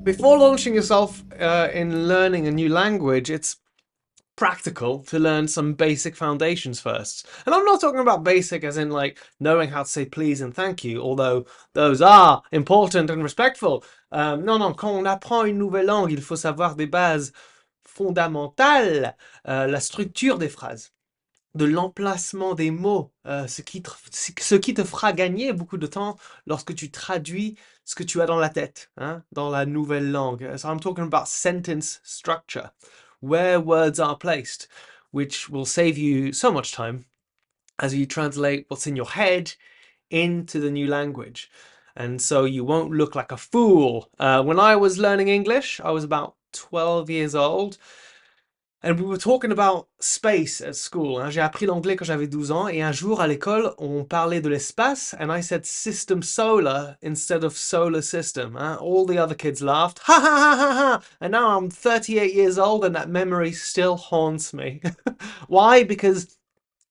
Before launching yourself in learning a new language, it's practical to learn some basic foundations first. And I'm not talking about basic as in like knowing how to say please and thank you, although those are important and respectful. Non, non, quand on apprend une nouvelle langue, il faut savoir des bases fondamentales, la structure des phrases, de l'emplacement des mots, ce qui te fera gagner beaucoup de temps lorsque tu traduis ce que tu as dans la tête, hein, dans la nouvelle langue. So I'm talking about sentence structure, where words are placed, which will save you so much time as you translate what's in your head into the new language. And so you won't look like a fool. When I was learning English, I was about 12 years old. And we were talking about space at school. Hein. J'ai appris l'anglais quand j'avais 12 ans et un jour à l'école, on parlait de l'espace and I said system solar instead of solar system. Hein. All the other kids laughed. Ha ha ha ha ha! And now I'm 38 years old and that memory still haunts me. Why? Because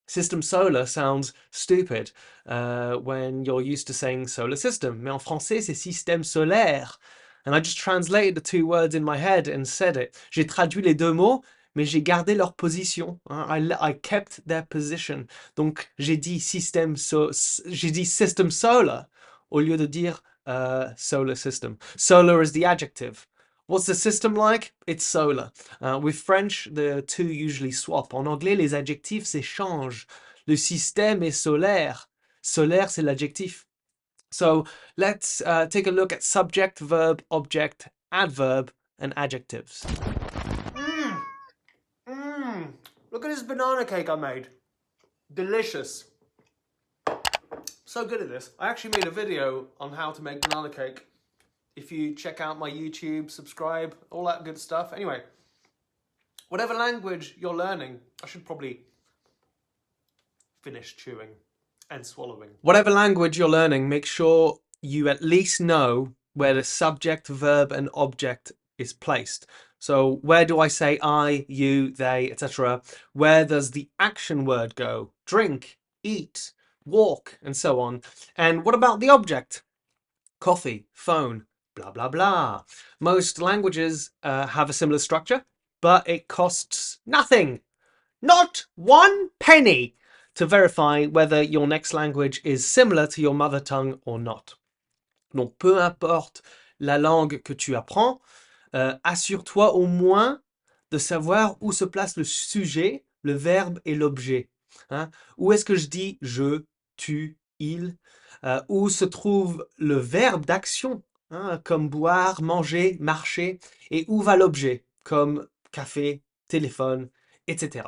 system solar sounds stupid when you're used to saying solar system. Mais en français, c'est système solaire. And I just translated the two words in my head and said it. J'ai traduit les deux mots, mais j'ai gardé leur position. Hein. I kept their position. Donc j'ai dit system solar au lieu de dire solar system. Solar is the adjective. What's the system like? It's solar. With French, the two usually swap. En anglais, les adjectifs s'échangent. Le système est solaire. Solaire, c'est l'adjectif. So let's take a look at subject, verb, object, adverb, and adjectives. Look at this banana cake I made. Delicious. So good at this. I actually made a video on how to make banana cake. If you check out my YouTube, subscribe, all that good stuff. Anyway, whatever language you're learning, I should probably finish chewing and swallowing. Whatever language you're learning, make sure you at least know where the subject, verb, and object is placed. So where do I say I, you, they, etc.? Where does the action word go? Drink, eat, walk, and so on. And what about the object? Coffee, phone, blah, blah, blah. Most languages have a similar structure, but it costs nothing. Not 1 penny to verify whether your next language is similar to your mother tongue or not. Donc, peu importe la langue que tu apprends, assure-toi au moins de savoir où se place le sujet, le verbe et l'objet. Hein? Où est-ce que je dis je, tu, il? Où se trouve le verbe d'action, hein, comme boire, manger, marcher? Et où va l'objet, comme café, téléphone, etc.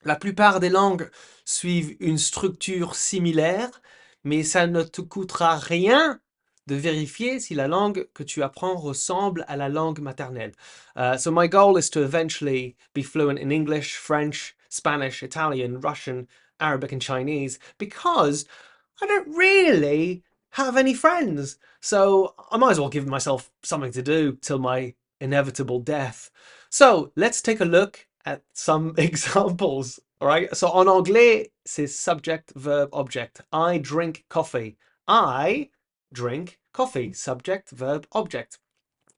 La plupart des langues suivent une structure similaire, mais ça ne te coûtera rien de vérifier si la langue que tu apprends ressemble à la langue maternelle. So my goal is to eventually be fluent in English, French, Spanish, Italian, Russian, Arabic and Chinese because I don't really have any friends. So I might as well give myself something to do till my inevitable death. So let's take a look at some examples. All right. So en anglais, c'est subject, verb, object. I drink coffee. I drink coffee. Subject, verb, object.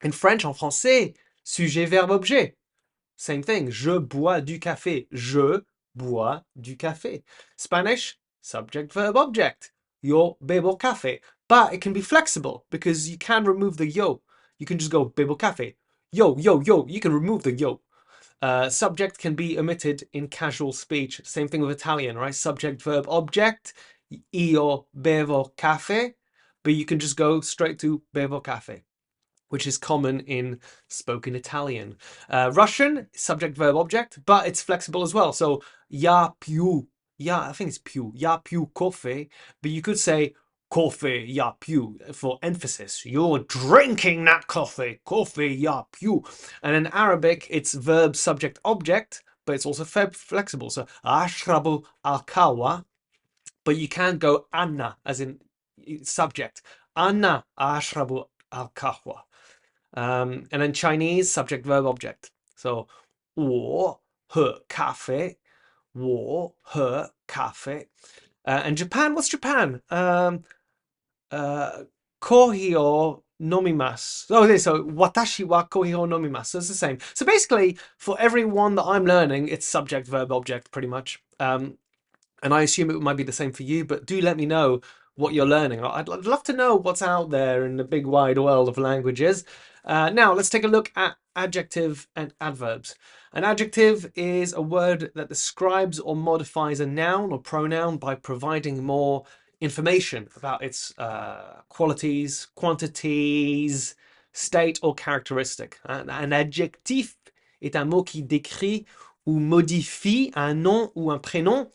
In French, en français, sujet, verbe, objet. Same thing. Je bois du café. Je bois du café. Spanish, subject, verb, object. Yo bebo café. But it can be flexible because you can remove the yo. You can just go bebo café. Yo, yo, yo. You can remove the yo. Subject can be omitted in casual speech. Same thing with Italian, right? Subject, verb, object. Io bevo caffè. But you can just go straight to bevo caffè, which is common in spoken Italian. Russian, subject, verb, object, but it's flexible as well. So, я пью. I think it's più. Я пью кофе. But you could say coffee, я пью, for emphasis. You're drinking that coffee. Coffee, я пью. And in Arabic, it's verb, subject, object, but it's also flexible. So, ashrabu al-kawa. But you can go Anna, as in subject. Anna ashrabu al-kahwa. And then Chinese, subject, verb, object. So, 我喝咖啡. 我喝咖啡. And Japan, what's Japan? Kohio nomimasu. Oh, okay, so watashi wa kohiro nomimasu. So it's the same. So basically, for every one that I'm learning, it's subject, verb, object, pretty much. And I assume it might be the same for you, but do let me know what you're learning. I'd love to know what's out there in the big wide world of languages. Now, let's take a look at adjective and adverbs. An adjective is a word that describes or modifies a noun or pronoun by providing more information about its qualities, quantities, state, or characteristic. Un adjectif est un mot qui décrit ou modifie un nom ou un prénom,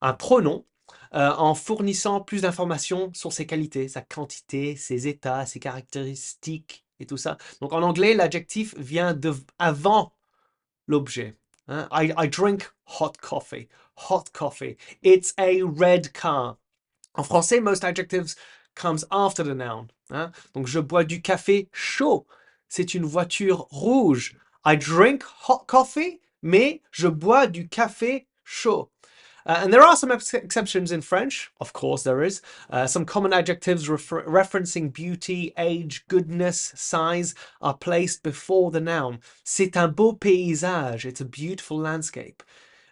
un pronom, en fournissant plus d'informations sur ses qualités, sa quantité, ses états, ses caractéristiques et tout ça. Donc en anglais, l'adjectif vient avant l'objet. Hein? I drink hot coffee. Hot coffee. It's a red car. En français, most adjectives comes after the noun. Hein? Donc je bois du café chaud. C'est une voiture rouge. I drink hot coffee, mais je bois du café chaud. And there are some exceptions in French, of course there is. Some common adjectives referencing beauty, age, goodness, size are placed before the noun. C'est un beau paysage, it's a beautiful landscape.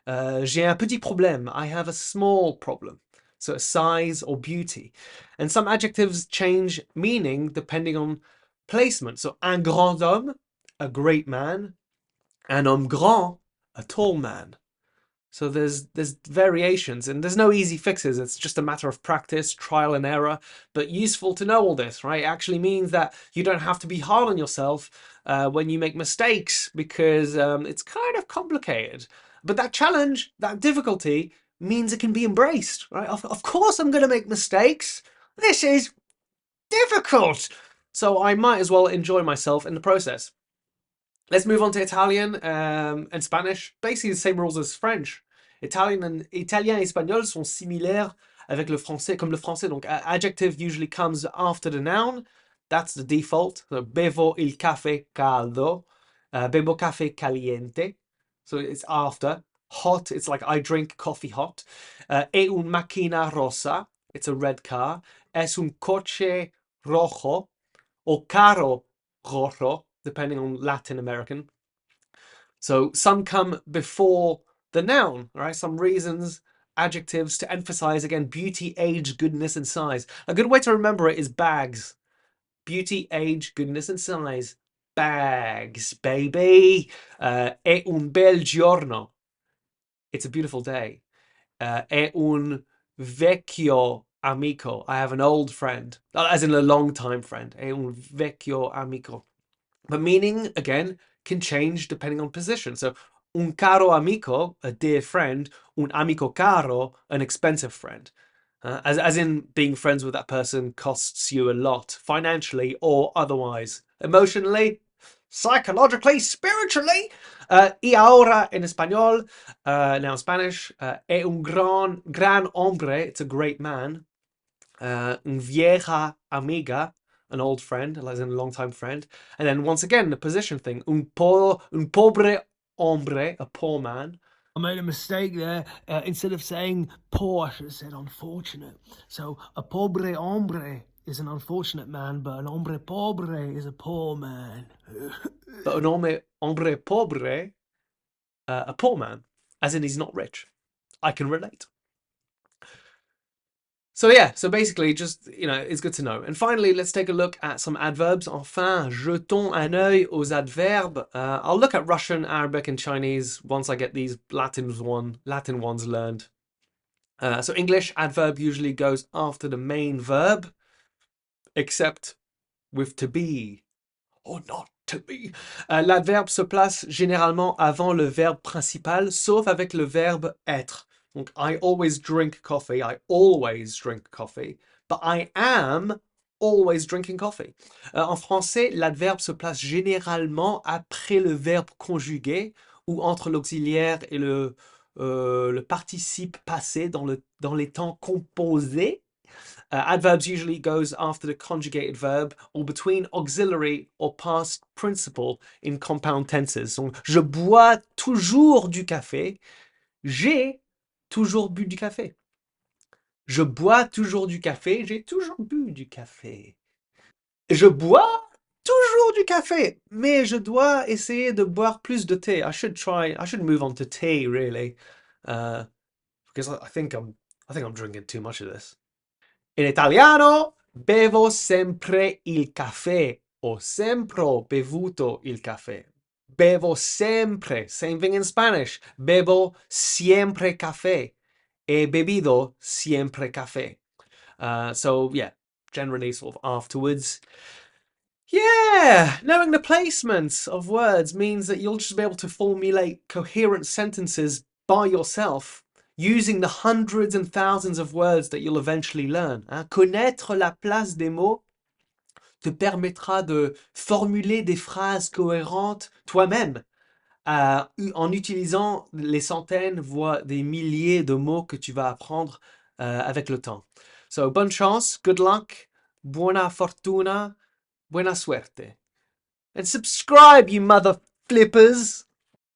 J'ai un petit problème, I have a small problem. So size or beauty. And some adjectives change meaning depending on placement. So un grand homme, a great man. Un homme grand, a tall man. So there's variations and there's no easy fixes. It's just a matter of practice, trial and error, but useful to know all this, right? It actually means that you don't have to be hard on yourself when you make mistakes because it's kind of complicated. But that challenge, that difficulty means it can be embraced, right? Of course I'm going to make mistakes. This is difficult. So I might as well enjoy myself in the process. Let's move on to Italian and Spanish. Basically the same rules as French. Italien et espagnol sont similaires avec le français, comme le français. Donc, adjective usually comes after the noun. That's the default. So, bevo il caffè caldo. Bebo caffè caliente. So it's after. Hot, it's like I drink coffee hot. È un macchina rossa. It's a red car. Es un coche rojo. O carro rojo, depending on Latin American. So some come before the noun, right? Some reasons, adjectives to emphasize, again, beauty, age, goodness, and size. A good way to remember it is bags. Beauty, age, goodness, and size. Bags, baby. È un bel giorno. It's a beautiful day. È un vecchio amico. I have an old friend, as in a long-time friend. È un vecchio amico. But meaning, again, can change depending on position. So, un caro amico, a dear friend. Un amico caro, an expensive friend. As in being friends with that person costs you a lot, financially or otherwise. Emotionally, psychologically, spiritually. Y ahora en español, now in Spanish, es un gran hombre, it's a great man. Un vieja amiga, an old friend, as in a long-time friend. And then once again, the position thing. Un pobre hombre, a poor man. I made a mistake there. Instead of saying poor, I should have said unfortunate. So a pobre hombre is an unfortunate man, but an hombre pobre is a poor man. But an hombre pobre, a poor man, as in he's not rich. I can relate. So yeah, so basically just, it's good to know. And finally, let's take a look at some adverbs. Enfin, jetons un œil aux adverbes. I'll look at Russian, Arabic, and Chinese once I get these Latin ones learned. So English, adverb usually goes after the main verb, except with to be or not to be. L'adverbe se place généralement avant le verbe principal, sauf avec le verbe être. Donc, I always drink coffee. I always drink coffee. But I am always drinking coffee. En français, l'adverbe se place généralement après le verbe conjugué ou entre l'auxiliaire et le participe passé dans les temps composés. Adverbs usually goes after the conjugated verb or between auxiliary or past participle in compound tenses. Donc, je bois toujours du café. J'ai toujours bu du café. Je bois toujours du café. J'ai toujours bu du café. Je bois toujours du café, mais je dois essayer de boire plus de thé. I should move on to tea really, because I think I'm drinking too much of this. In italiano, bevo sempre il caffè. Ho sempre bevuto il caffè. Bevo sempre. Same thing in Spanish. Bevo siempre café. He bebido siempre café. So yeah, generally sort of afterwards. Yeah, knowing the placements of words means that you'll just be able to formulate coherent sentences by yourself using the hundreds and thousands of words that you'll eventually learn. Connaître la place des mots te permettra de formuler des phrases cohérentes toi-même en utilisant les centaines, voire des milliers de mots que tu vas apprendre avec le temps. So, bonne chance, good luck, buona fortuna, buena suerte. And subscribe, you mother flippers!